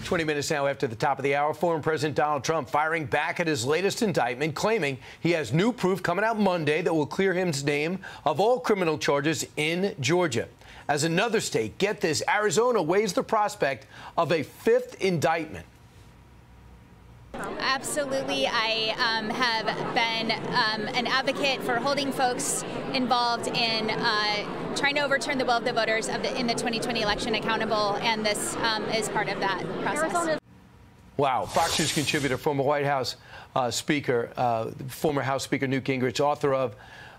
20 minutes now after the top of the hour, former President Donald Trump firing back at his latest indictment, claiming he has new proof coming out Monday that will clear his name of all criminal charges in Georgia. As another state, get this, Arizona weighs the prospect of a fifth indictment. Absolutely. I have been an advocate for holding folks involved in trying to overturn the will of the voters in the 2020 election accountable, and this is part of that process. Wow. Fox News contributor, former White House Speaker, former House Speaker Newt Gingrich, author of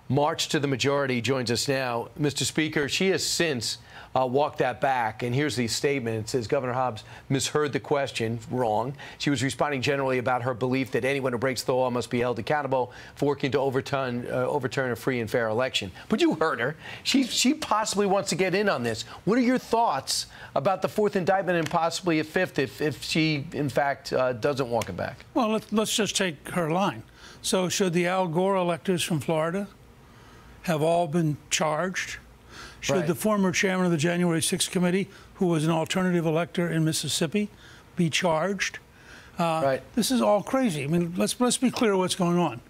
March to the Majority, joins us now. Mr. Speaker, she has since walked that back, and here's the statement. It says Governor Hobbs misheard the question. Wrong. She was responding generally about her belief that anyone who breaks the law must be held accountable for working to overturn a free and fair election. But you heard her. She possibly wants to get in on this. What are your thoughts about the fourth indictment and possibly a fifth if she, in fact, doesn't walk it back? Well, let's just take her line. So should the Al Gore electors from Florida have all been charged? Should the former chairman of the January 6th committee, who was an alternative elector in Mississippi, be charged? This is all crazy. I mean, let's be clear what's going on.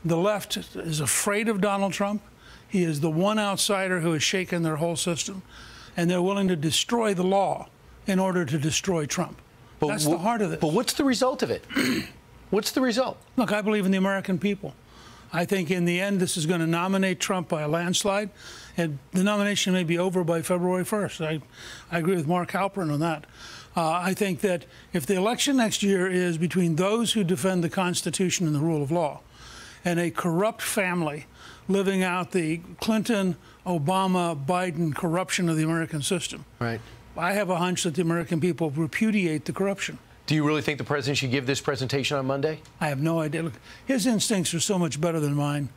The left is afraid of Donald Trump. He is the one outsider who has shaken their whole system, and they're willing to destroy the law in order to destroy Trump. That's the heart of it. But what's the result of it? What's the result? Look, I believe in the American people. I think in the end, this is going to nominate Trump by a landslide, and the nomination may be over by February 1st. I agree with Mark Halperin on that. I think that if the election next year is between those who defend the Constitution and the rule of law and a corrupt family living out the Clinton, Obama, Biden corruption of the American system, I have a hunch that the American people repudiate the corruption. Do you really think the president should give this presentation on Monday? I have no idea. Look, his instincts are so much better than mine.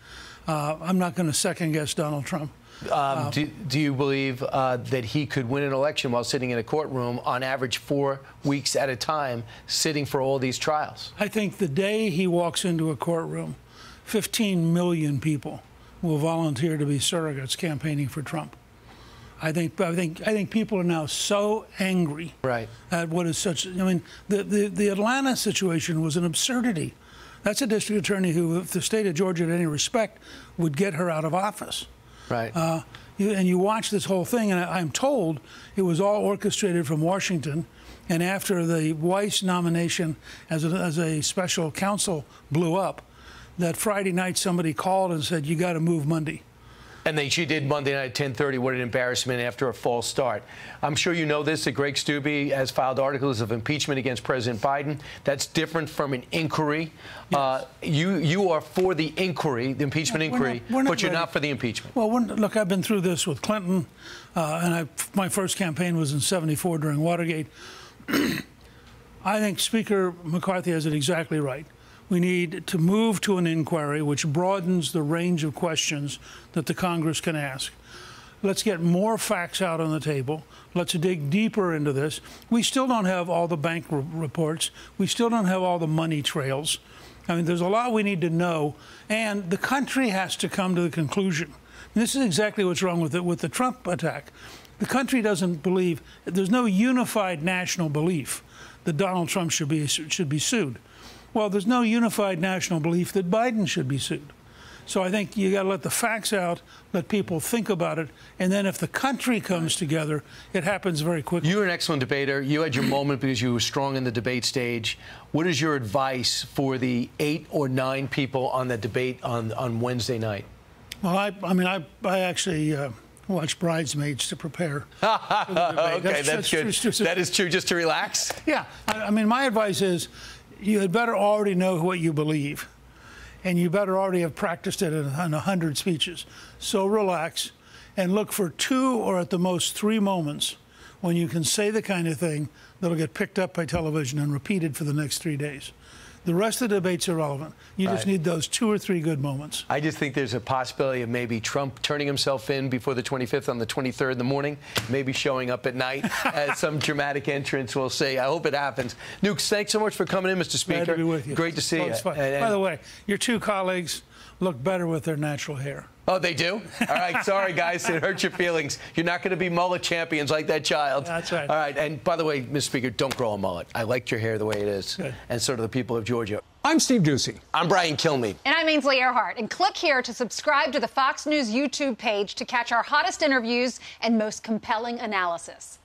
I'm not going to second-guess Donald Trump. Do you believe that he could win an election while sitting in a courtroom on average 4 weeks at a time, sitting for all these trials? I think the day he walks into a courtroom, 15 million people will volunteer to be surrogates campaigning for Trump. I think people are now so angry at what is such. I mean, the Atlanta situation was an absurdity. That's a district attorney who, if the state of Georgia had any respect, would get her out of office. And you watch this whole thing, and I'm told it was all orchestrated from Washington. And after the Weiss nomination as a special counsel blew up, that Friday night somebody called and said, "You got to move Monday." And then she did Monday night at 10:30. What an embarrassment after a false start. I'm sure you know this, that Greg Steube has filed articles of impeachment against President Biden. That's different from an inquiry. Yes. You are for the inquiry, the impeachment inquiry, but you're not for the impeachment. Well, look, I've been through this with Clinton, and my first campaign was in '74 during Watergate. I think Speaker McCarthy has it exactly right. We need to move to an inquiry which broadens the range of questions that the Congress can ask. Let's get more facts out on the table. Let's dig deeper into this. We still don't have all the bank reports. We still don't have all the money trails. I mean, there's a lot we need to know, and the country has to come to the conclusion. And this is exactly what's wrong with the Trump attack. The country doesn't believe, there's no unified national belief that Donald Trump should be sued. Well, there's no unified national belief that Biden should be sued. So I think you got to let the facts out, let people think about it, and then if the country comes together, it happens very quickly. You're an excellent debater. You had your moment because you were strong in the debate stage. What is your advice for the 8 or 9 people on the debate on Wednesday night? Well, I actually watch Bridesmaids to prepare for the debate. Okay, that's good. That is true, just to relax? Yeah. I mean, my advice is, you had better already know what you believe, and you better already have practiced it in 100 speeches. So relax and look for 2 or at the most 3 moments when you can say the kind of thing that'll get picked up by television and repeated for the next 3 days. The rest of the debate's irrelevant. You just need those 2 or 3 good moments. I just think there's a possibility of maybe Trump turning himself in before the 25th on the 23rd in the morning, maybe showing up at night as some dramatic entrance. We'll see. I hope it happens. Nukes, thanks so much for coming in, Mr. Speaker. Glad to be with you. Great to see you. By the way, your 2 colleagues, look better with their natural hair. Oh, they do? All right. Sorry, guys. It hurt your feelings. You're not going to be mullet champions like that child. That's right. All right. And by the way, Mr. Speaker, don't grow a mullet. I liked your hair the way it is. Good. And so do the people of Georgia. I'm Steve Doocy. I'm Brian Kilmeade. And I'm Ainsley Earhart. And click here to subscribe to the Fox News YouTube page to catch our hottest interviews and most compelling analysis.